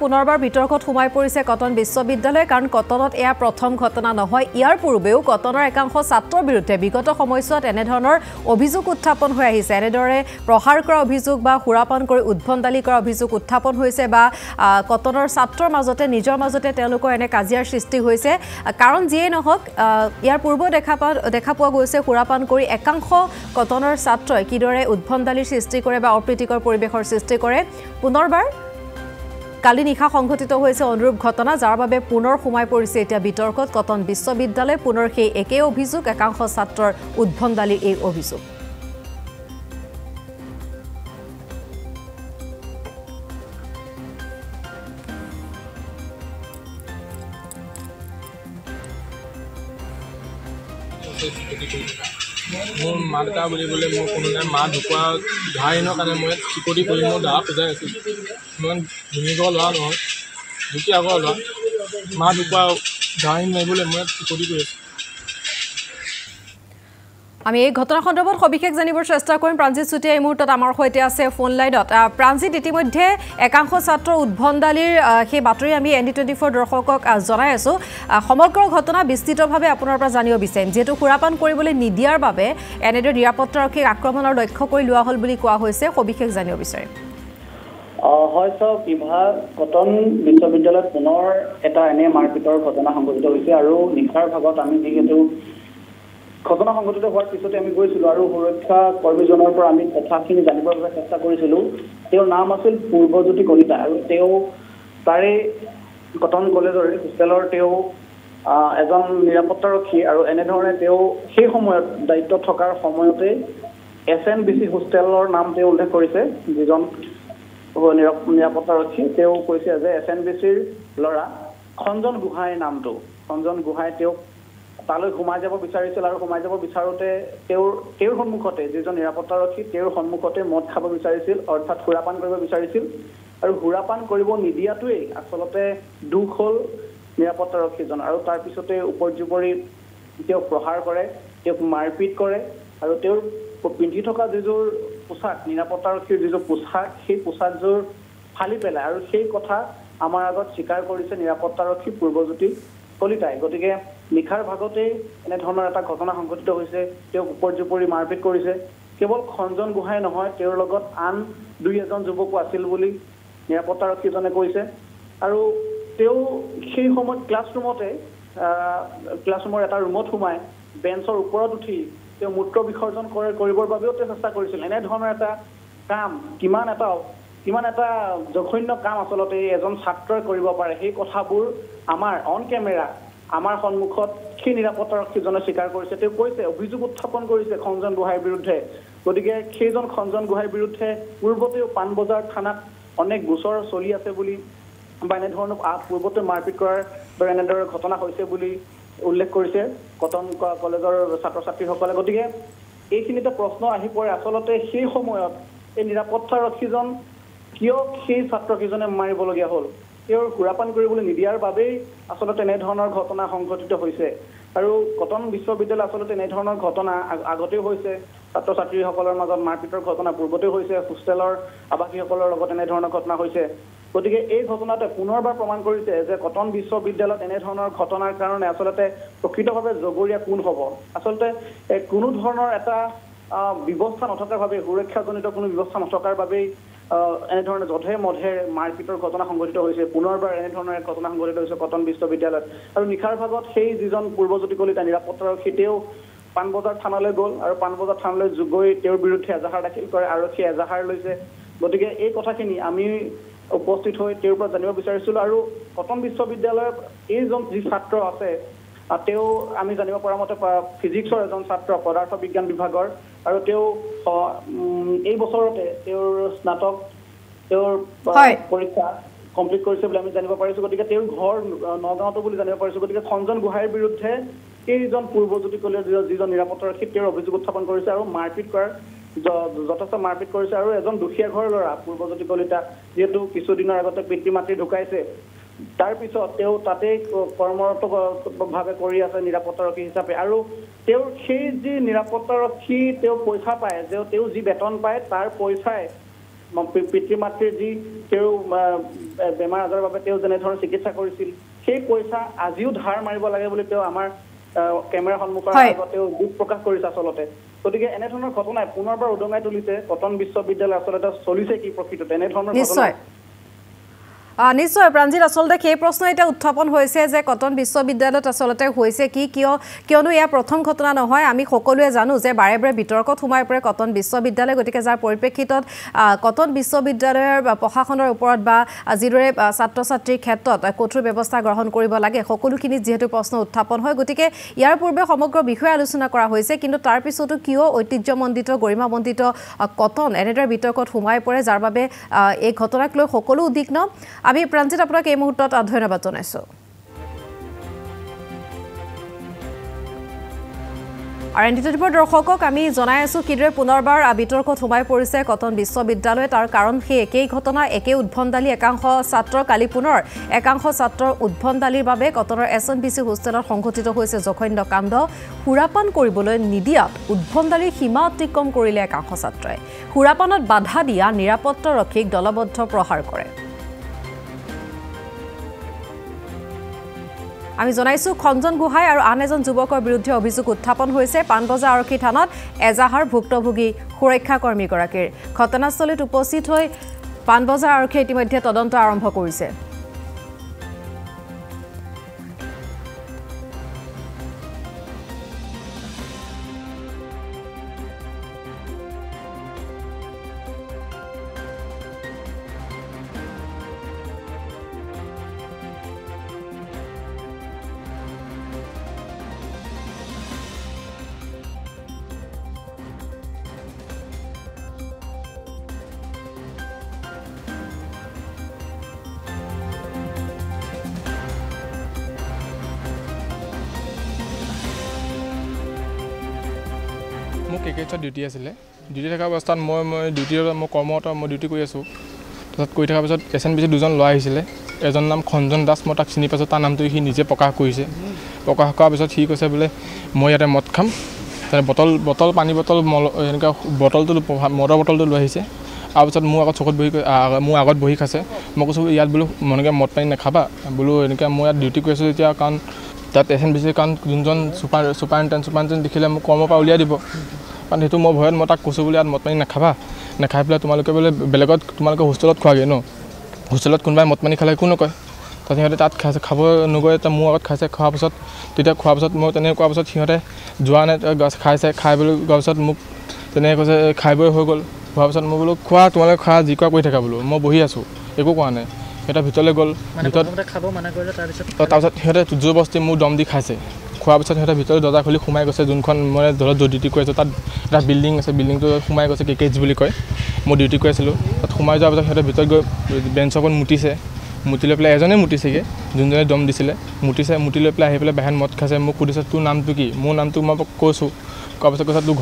পুনৰবাৰ বিতৰ্কত সোমাই পৰিছে কটন বিশ্ববিদ্যালয় কাৰণ কটনত এয়া প্ৰথম ঘটনা নহয় ইয়াৰ পূৰ্বেও কটনৰ একাংশ ছাত্ৰৰ বিৰুদ্ধে বিগত সময়ছোৱাত এনেধৰণৰ অভিযোগ উত্থাপন হৈ আহিছে এনেদৰে প্ৰহাৰ কৰা অভিযোগ বা সুৰাপান কৰি উদ্ভণ্ডালি কৰা অভিযোগ উত্থাপন হৈছে বা কটনৰ ছাত্ৰৰ মাজতে নিজৰ মাজতে তেওঁলোকৰ এনে কাজিয়াৰ সৃষ্টি হৈছে কাৰণ যিয়ে নহওক ইয়াৰ পূৰ্বে দেখা পোৱা গৈছে সুৰাপান কৰি একাংশ কটনৰ ছাত্ৰই কিদৰে উদ্ভণ্ডালিৰ সৃষ্টি কৰে বা অপ্ৰীতিকৰ পৰিৱেশৰ সৃষ্টি কৰে পুনৰবাৰ কালি নিশা সংঘটিত হৈছে অনুৰূপ ঘটনা যাৰ বাবে পুনৰ সোমাই পৰিছে এতিয়া বিতৰ্কত কটন বিশ্ববিদ্যালয় পুনৰ সেই একে অভিযোগ একাংশ ছাত্ৰৰ উদ্ভণ্ডালিৰ এই অভিযোগ মোৰ মা দেউতা বুলিবলৈ মোৰ কোনো নাই মা ঢুকুৱা ঘাইনৰ কাৰণে মই চিকটি কৰি মোৰ দাদা পূজাই আছিলোঁ ইমান ধুনীয়া ল'ৰা নহয় ঢুকি আগৰ ল'ৰা মা ঢুকুৱা ঘাই মাৰিবলৈ মই চিকটি কৰি আছোঁ আমি এই ঘটনা সন্দৰ্ভত সবিশেষ জানিবৰ চেষ্টা কৰিম প্ৰাঞ্জিত চুটিয়া এই মুহূৰ্তত আমাৰ সৈতে আছে ফোন লাইনত প্ৰাঞ্জিত ইতিমধ্যে একাংশ ছাত্ৰৰ উদ্ভণ্ডালিৰ সেই বাতৰি আমি ND24 দৰ্শকক জনাই আছোঁ সমগ্ৰ ঘটনা বিস্তৃতভাৱে আপোনাৰ পৰা জানিব বিচাৰিম যেহেতু সুৰাপান কৰিবলৈ নিদিয়াৰ বাবে এনেদৰে নিৰাপত্তাৰক্ষীক আক্ৰমণৰ লক্ষ্য কৰি লোৱা হ'ল বুলি কোৱা হৈছে সবিশেষ জানিব বিচাৰিম হয় সব বিভাগ কটন বিশ্ববিদ্যালয়ত পুনৰ এটা এনে মাৰপিটৰ ঘটনা সংঘটিত হৈছে আৰু নিশাৰ ভাগত আমি যিহেতু ঘটনা সংঘটিত হোৱাৰ পিছতে আমি গৈছিলোঁ আৰু সুৰক্ষা কৰ্মীজনৰ পৰা আমি কথাখিনি জানিবৰ বাবে চেষ্টা কৰিছিলোঁ তেওঁৰ নাম আছিল পূৰ্বজ্যোতি কলিতা আৰু তেওঁ তাৰে কটন কলেজৰ হোষ্টেলৰ তেওঁ এজন নিৰাপত্তাৰক্ষী আৰু এনেধৰণে তেওঁ সেই সময়ত দায়িত্বত থকাৰ সময়তে SNBC হোষ্টেলৰ নাম তেওঁ উল্লেখ কৰিছে যিজন নিৰাপত্তাৰক্ষী তেওঁ কৈছে যে SNBCৰ ল'ৰা খঞ্জন গোহাঁইৰ নামটো খঞ্জন গোহাঁই তেওঁক তালৈ সোমাই যাব বিচাৰিছিল আৰু সোমাই যাব বিচাৰোতে তেওঁৰ সন্মুখতে যিজন নিৰাপত্তাৰক্ষী তেওঁৰ সন্মুখতে মদ খাব বিচাৰিছিল অৰ্থাৎ সুৰাপান কৰিব বিচাৰিছিল আৰু সুৰাপান কৰিব নিদিয়াটোৱেই আচলতে দুখ হ'ল নিৰাপত্তাৰক্ষীজন আৰু তাৰ পিছতে উপৰ্যুপৰি তেওঁক প্ৰহাৰ কৰে তেওঁক মাৰপিট কৰে আৰু তেওঁৰ পিন্ধি থকা যিযোৰ পোছাক নিৰাপত্তাৰক্ষীৰ যিযোৰ পোছাক সেই পোছাকযোৰ ফালি পেলাই আৰু সেই কথা আমাৰ আগত স্বীকাৰ কৰিছে নিৰাপত্তাৰক্ষী পূৰ্বজ্যোতি কলিতাই গতিকে নিশাৰ ভাগতেই এনেধৰণৰ এটা ঘটনা সংঘটিত হৈছে তেওঁক উপৰ্যুপৰি মাৰপিট কৰিছে কেৱল খঞ্জন গোহাঁই নহয় তেওঁৰ লগত আন দুই এজন যুৱকো আছিল বুলি নিৰাপত্তাৰক্ষীজনে কৈছে আৰু তেওঁ সেই সময়ত ক্লাছৰুমৰ এটা ৰুমত সোমাই বেঞ্চৰ ওপৰত উঠি তেওঁ মূত্ৰ বিসৰ্জন কৰিবৰ বাবেও তেওঁ চেষ্টা কৰিছিল এনেধৰণৰ এটা কাম কিমান এটা জঘন্য কাম আচলতে এজন ছাত্ৰই কৰিব পাৰে সেই কথাবোৰ আমাৰ অন কেমেৰা আমাৰ সন্মুখত সেই নিৰাপত্তাৰক্ষীজনে স্বীকাৰ কৰিছে তেওঁ কৈছে অভিযোগ উত্থাপন কৰিছে খঞ্জন গোহাঁইৰ বিৰুদ্ধে গতিকে সেইজন খঞ্জন গোহাঁইৰ বিৰুদ্ধে পূৰ্বতেও পাণবজাৰ থানাত অনেক গোচৰ চলি আছে বুলি বা এনেধৰণৰ পূৰ্বতে মাৰপিট কৰাৰ দৰে এনেদৰে ঘটনা হৈছে বুলি উল্লেখ কৰিছে কটন কলেজৰ ছাত্ৰ ছাত্ৰীসকলে গতিকে এইখিনিতে প্ৰশ্ন আহি পৰে আচলতে সেই সময়ত এই নিৰাপত্তাৰক্ষীজন কিয় সেই ছাত্ৰকেইজনে মাৰিবলগীয়া হ'ল তেওঁৰ সুৰাপান কৰিবলৈ নিদিয়াৰ বাবেই আচলতে এনেধৰণৰ ঘটনা সংঘটিত হৈছে আৰু কটন বিশ্ববিদ্যালয় আচলতে এনেধৰণৰ ঘটনা আগতেও হৈছে ছাত্ৰ ছাত্ৰীসকলৰ মাজত মাৰপিটৰ ঘটনা পূৰ্বতেও হৈছে হোষ্টেলৰ আৱাসীসকলৰ লগত এনেধৰণৰ ঘটনা হৈছে গতিকে এই ঘটনাতে পুনৰবাৰ প্ৰমাণ কৰিছে যে কটন বিশ্ববিদ্যালয়ত এনেধৰণৰ ঘটনাৰ কাৰণে আচলতে প্ৰকৃতভাৱে জগৰীয়া কোন হ'ব আচলতে কোনো ধৰণৰ এটা ব্যৱস্থা নথকাৰ বাবে সুৰক্ষাজনিত কোনো ব্যৱস্থা নথকাৰ বাবেই এনেধৰণে যধে মধে মাৰপিটৰ ঘটনা সংঘটিত হৈছে পুনৰবাৰ এনেধৰণৰ এক ঘটনা সংঘটিত হৈছে কটন বিশ্ববিদ্যালয়ত আৰু নিশাৰ ভাগত সেই যিজন পূৰ্বজ্যোতি কলিতা নিৰাপত্তাৰক্ষী তেওঁ পাণবজাৰ থানালৈ গ'ল আৰু পাণবজাৰ থানালৈ গৈ তেওঁৰ বিৰুদ্ধে এজাহাৰ দাখিল কৰে আৰক্ষীয়ে এজাহাৰ লৈছে গতিকে এই কথাখিনি আমি উপস্থিত হৈ তেওঁৰ পৰা জানিব বিচাৰিছিলোঁ আৰু কটন বিশ্ববিদ্যালয়ৰ এইজন যি ছাত্ৰ আছে তেওঁ আমি জানিব পৰা মতে ফিজিক্সৰ এজন ছাত্ৰ পদাৰ্থ বিজ্ঞান বিভাগৰ আৰু তেওঁ এই বছৰতে তেওঁৰ স্নাতক তেওঁৰ পৰীক্ষা কমপ্লিট কৰিছে বুলি আমি জানিব পাৰিছোঁ গতিকে তেওঁৰ ঘৰ নগাঁৱতো বুলি জানিব পাৰিছোঁ গতিকে খঞ্জন গোহাঁইৰ বিৰুদ্ধে এইজন পূৰ্বজ্যোতি কলিতাৰ যিজন নিৰাপত্তাৰক্ষী তেওঁৰ অভিযোগ উত্থাপন কৰিছে আৰু মাৰপিট কৰাৰ যথেষ্ট মাৰপিট কৰিছে আৰু এজন দুখীয়া ঘৰৰ ল'ৰা পূৰ্বজ্যোতি কলিতা যিহেতু কিছুদিনৰ আগতে পিতৃ মাতৃ ঢুকাইছে তাৰ পিছত তেওঁ তাতে কৰ্মৰতভাৱে কৰি আছে নিৰাপত্তাৰক্ষী হিচাপে আৰু তেওঁ সেই যি নিৰাপত্তাৰক্ষী তেওঁ পইচা পায় তেওঁ যি বেতন পায় তাৰ পইচাই পিতৃ মাতৃৰ যি তেওঁ বেমাৰ আজাৰৰ বাবে তেওঁ যেনেধৰণে চিকিৎসা কৰিছিল সেই পইচা আজিও ধাৰ মাৰিব লাগে বুলি তেওঁ আমাৰ কেমেৰা সন্মুখৰ আগত তেওঁ দুখ প্ৰকাশ কৰিছে আচলতে গতিকে এনেধৰণৰ ঘটনাই পুনৰবাৰ উদঙাই তুলিছে কটন বিশ্ববিদ্যালয় আচলতে চলিছে কি প্ৰকৃততে এনেধৰণৰ ঘটনা নিশ্চয় প্ৰাঞ্জিত আচলতে সেই প্ৰশ্ন এটা উত্থাপন হৈছে যে কটন বিশ্ববিদ্যালয়ত আচলতে হৈছে কি কিয়নো এয়া প্ৰথম ঘটনা নহয় আমি সকলোৱে জানো যে বাৰে বাৰে বিতৰ্কত সোমাই পৰে কটন বিশ্ববিদ্যালয় গতিকে যাৰ পৰিপ্ৰেক্ষিতত কটন বিশ্ববিদ্যালয়ৰ প্ৰশাসনৰ ওপৰত বা যিদৰে ছাত্ৰ ছাত্ৰীৰ ক্ষেত্ৰত কঠোৰ ব্যৱস্থা গ্ৰহণ কৰিব লাগে সকলোখিনি যিহেতু প্ৰশ্ন উত্থাপন হয় গতিকে ইয়াৰ পূৰ্বে সমগ্ৰ বিষয়ে আলোচনা কৰা হৈছে কিন্তু তাৰ পিছতো কিয় ঐতিহ্যমণ্ডিত গৰিমামণ্ডিত কটন এনেদৰে বিতৰ্কত সোমাই পৰে যাৰ বাবে এই ঘটনাক লৈ সকলো উদ্বিগ্ন আমি প্ৰাঞ্জিত আপোনাক এই মুহূৰ্তত ধন্যবাদ জনাইছোঁ আৰু এনডিটিভিৰ দৰ্শকক আমি জনাই আছোঁ কিদৰে পুনৰবাৰ বিতৰ্কত সোমাই পৰিছে কটন বিশ্ববিদ্যালয় তাৰ কাৰণ সেই একেই ঘটনা একেই উদ্ভণ্ডালি একাংশ ছাত্ৰৰ কালি পুনৰ একাংশ ছাত্ৰৰ উদ্ভণ্ডালিৰ বাবে কটনৰ SNBC হোষ্টেলত সংঘটিত হৈছে জঘন্য কাণ্ড সুৰাপান কৰিবলৈ নিদিয়াত উদ্ভণ্ডালিৰ সীমা অতিক্ৰম কৰিলে একাংশ ছাত্ৰই সুৰাপানত বাধা দিয়া নিৰাপত্তাৰক্ষীক দলবদ্ধ প্ৰহাৰ কৰে আমি জনাইছোঁ খঞ্জন গোহাঁই আৰু আন এজন যুৱকৰ বিৰুদ্ধে অভিযোগ উত্থাপন হৈছে পাণবজাৰ আৰক্ষী থানাত এজাহাৰ ভুক্তভোগী সুৰক্ষা কৰ্মীগৰাকীৰ ঘটনাস্থলীত উপস্থিত হৈ পাণবজাৰ আৰক্ষীয়ে ইতিমধ্যে তদন্ত আৰম্ভ কৰিছে মোৰ কেকেটছত ডিউটি আছিলে ডিউটি থকা অৱস্থাত মই কৰ্মৰত মই ডিউটি কৰি আছোঁ তাৰপিছত কৰি থকাৰ পিছত SNBC দুজন ল'ৰা আহিছিলে এজন নাম খঞ্জন দাস মই তাক চিনি পাইছোঁ তাৰ নামটো সি নিজে প্ৰকাশ কৰিছে প্ৰকাশ কৰাৰ পিছত সি কৈছে বোলে মই ইয়াতে মদ খাম বটল পানী বটল এনেকুৱা বটলটো মদৰ বটলটো লৈ আহিছে তাৰপিছত মোৰ আগত বহি খাইছে মই কৈছোঁ ইয়াত বোলো মনকৈ মদ পানী নাখাবা বোলো এনেকৈ মই ইয়াত ডিউটি কৰি আছোঁ এতিয়া কাৰণ তাত SNBC কাৰণ যোনজন চুপাৰিণ্টেণ্ডেণ্ট দেখিলে মোক কৰ্মৰ পৰা উলিয়াই দিব কাৰণ সেইটো মই ভয়ত মই তাক কৈছোঁ বোলে ইয়াত মদ পানী নাখাবা নাখাই পেলাই তোমালোকে বোলে বেলেগত তোমালোকে হোষ্টেলত খোৱাগৈ ন হোষ্টেলত কোনোবাই মদ পানী খালে একো নকয় তাত সিহঁতে তাত খাইছে খাব নগৈ মোৰ আগত খাইছে খোৱাৰ পিছত তেতিয়া খোৱাৰ পিছত মই তেনেকৈ কোৱাৰ পিছত সিহঁতে যোৱা নাই খাইছে খাই বুলি কোৱাৰ পিছত মোক তেনেকৈ কৈছে খাই বৈ হৈ গ'ল হোৱাৰ পিছত মই বোলো খোৱা তোমালোকে খোৱা যি কোৱা কৰি থাকা বোলো মই বহি আছোঁ একো কোৱা নাই সিহঁতে ভিতৰলৈ গ'ল তাৰপিছত সিহঁতে জোৰবস্তি মোৰ দম দি খাইছে খোৱাৰ পিছত সিহঁতে ভিতৰত দৰ্জা খুলি সোমাই গৈছে যোনখন মই ধৰক ডিউটি কৰি আছোঁ তাত এটা বিল্ডিং আছে বিল্ডিংটো সোমাই গৈছে KKH বুলি কয় মই ডিউটি কৰি আছিলোঁ তাত সোমাই যোৱাৰ পিছত সিহঁতে ভিতৰত গৈ বেঞ্চৰ ওপৰত মুতি লৈ পেলাই এজনে মুতিছেগৈ যোনজনে দম দিছিলে মুতি লৈ পেলাই আহি পেলাই বাহিৰত মদ খাইছে মোক সুধিছে তোৰ নামটো কি মোৰ নামটো মই কৈছোঁ কোৱাৰ পিছত কৈছে তোৰ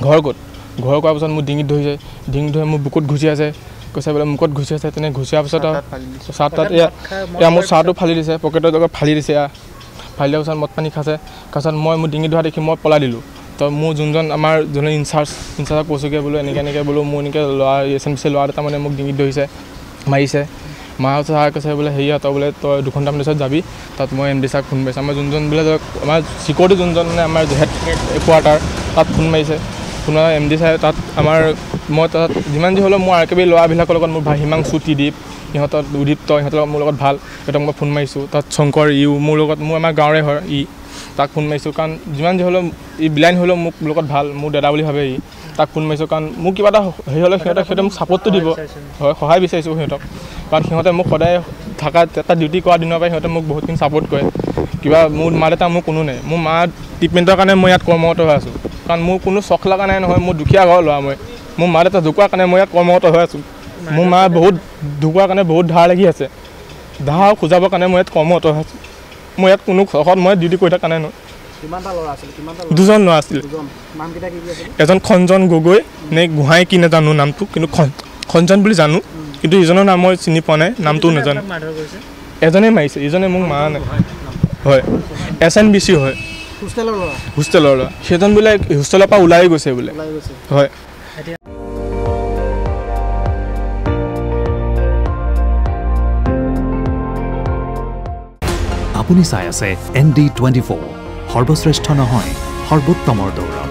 ঘৰ ক'ত ঘৰ কোৱাৰ পিছত মোৰ ডিঙিত ধৰি মোৰ বুকুত ঘুচি আছে কৈছে বোলে মুখত ঘুচি আছে তেনে ঘুচিয়াৰ পিছত চাহ তাত এয়া মোৰ চাহটো ফালি দিছে পকেটৰ জগত ফালি দিছে ফালি দিয়াৰ পিছত মদ পানী খাইছে তাৰপিছত মই মোৰ ডিঙিত ধৰা দেখি মই পলাই দিলোঁ তো মোৰ যোনজন আমাৰ যোনে ইনচাৰ্জক কৈছোঁগৈ বোলো এনেকৈ বোলো মোৰ এনেকৈ ল'ৰা SNBC ল'ৰা এটা মানে মোক ডিঙিত ধৰিছে মাৰিছে মাৰ চাৰ কৈছে বোলে হেৰি তই বোলে তই 2 ঘণ্টামান পিছত যাবি তাত মই MD ছাৰক ফোন মাৰিছোঁ আমাৰ যোনজন বোলে আমাৰ চিকিউৰিটি যোনজন মানে আমাৰ হেড কোৱাৰ্টাৰ তাত ফোন মাৰিছে ফোন মাৰি MD ছাৰে তাত মই তাত যিমান যি হ'লেও মোৰ RKB ল'ৰাবিলাকৰ লগত মোৰ হিমাংশু ত্ৰিদীপ সিহঁতৰ উদীপ্ত সিহঁতৰ লগত মোৰ লগত ভাল সিহঁতক মই ফোন মাৰিছোঁ তাত শংকৰ মোৰ লগত মোৰ আমাৰ গাঁৱৰে হয় তাক ফোন মাৰিছোঁ কাৰণ যিমান যি হ'লেও বিলাইন হ'লেও মোক লগত ভাল মোৰ দাদা বুলি ভাবে তাক ফোন মাৰিছোঁ কাৰণ মোক কিবা এটা হেৰি হ'লে সিহঁতে মোক ছাপৰ্টটো দিব হয় সহায় বিচাৰিছোঁ সিহঁতক কাৰণ সিহঁতে মোক সদায় থকা এটা ডিউটি কৰা দিনৰ পৰাই সিহঁতে মোক বহুতখিনি ছাপৰ্ট কৰে কিবা মোৰ মা দেউতা মোৰ কোনো নাই মোৰ মা ট্ৰিটমেণ্টৰ কাৰণে মই ইয়াত কৰ্মৰত হৈ আছোঁ কাৰণ মোৰ কোনো চখ লগা নাই নহয় মোৰ দুখীয়া ঘৰৰ ল'ৰা মোৰ মা দেউতা ঢুকোৱাৰ কাৰণে মই ইয়াত কৰ্মৰত হৈ আছোঁ মোৰ মা বহুত ঢুকোৱাৰ কাৰণে বহুত ধাৰ লাগি আছে ধাৰ খোজাবৰ কাৰণে মই ইয়াত কৰ্মৰত হৈ আছোঁ মই ইয়াত কোনো চখত মই ডিউটি কৰি থকা নাই নহয় দুজন ল'ৰা আছিলে এজন খঞ্জন গগৈ নে গোহাঁই কি নাজানো নামটো কিন্তু খঞ্জন বুলি জানো কিন্তু ইজনৰ নাম মই চিনি পোৱা নাই নামটোও নাজানো এজনে মাৰিছে ইজনে মোক মাৰা নাই হয় SNBC হয় হোষ্টেলৰ ল'ৰা সেইজন বোলে হোষ্টেলৰ পৰা ওলাই গৈছে বোলে হয় আপুনি চাই আছে ND24 সৰ্বশ্ৰেষ্ঠ নহয় সৰ্বোত্তমৰ দৌৰ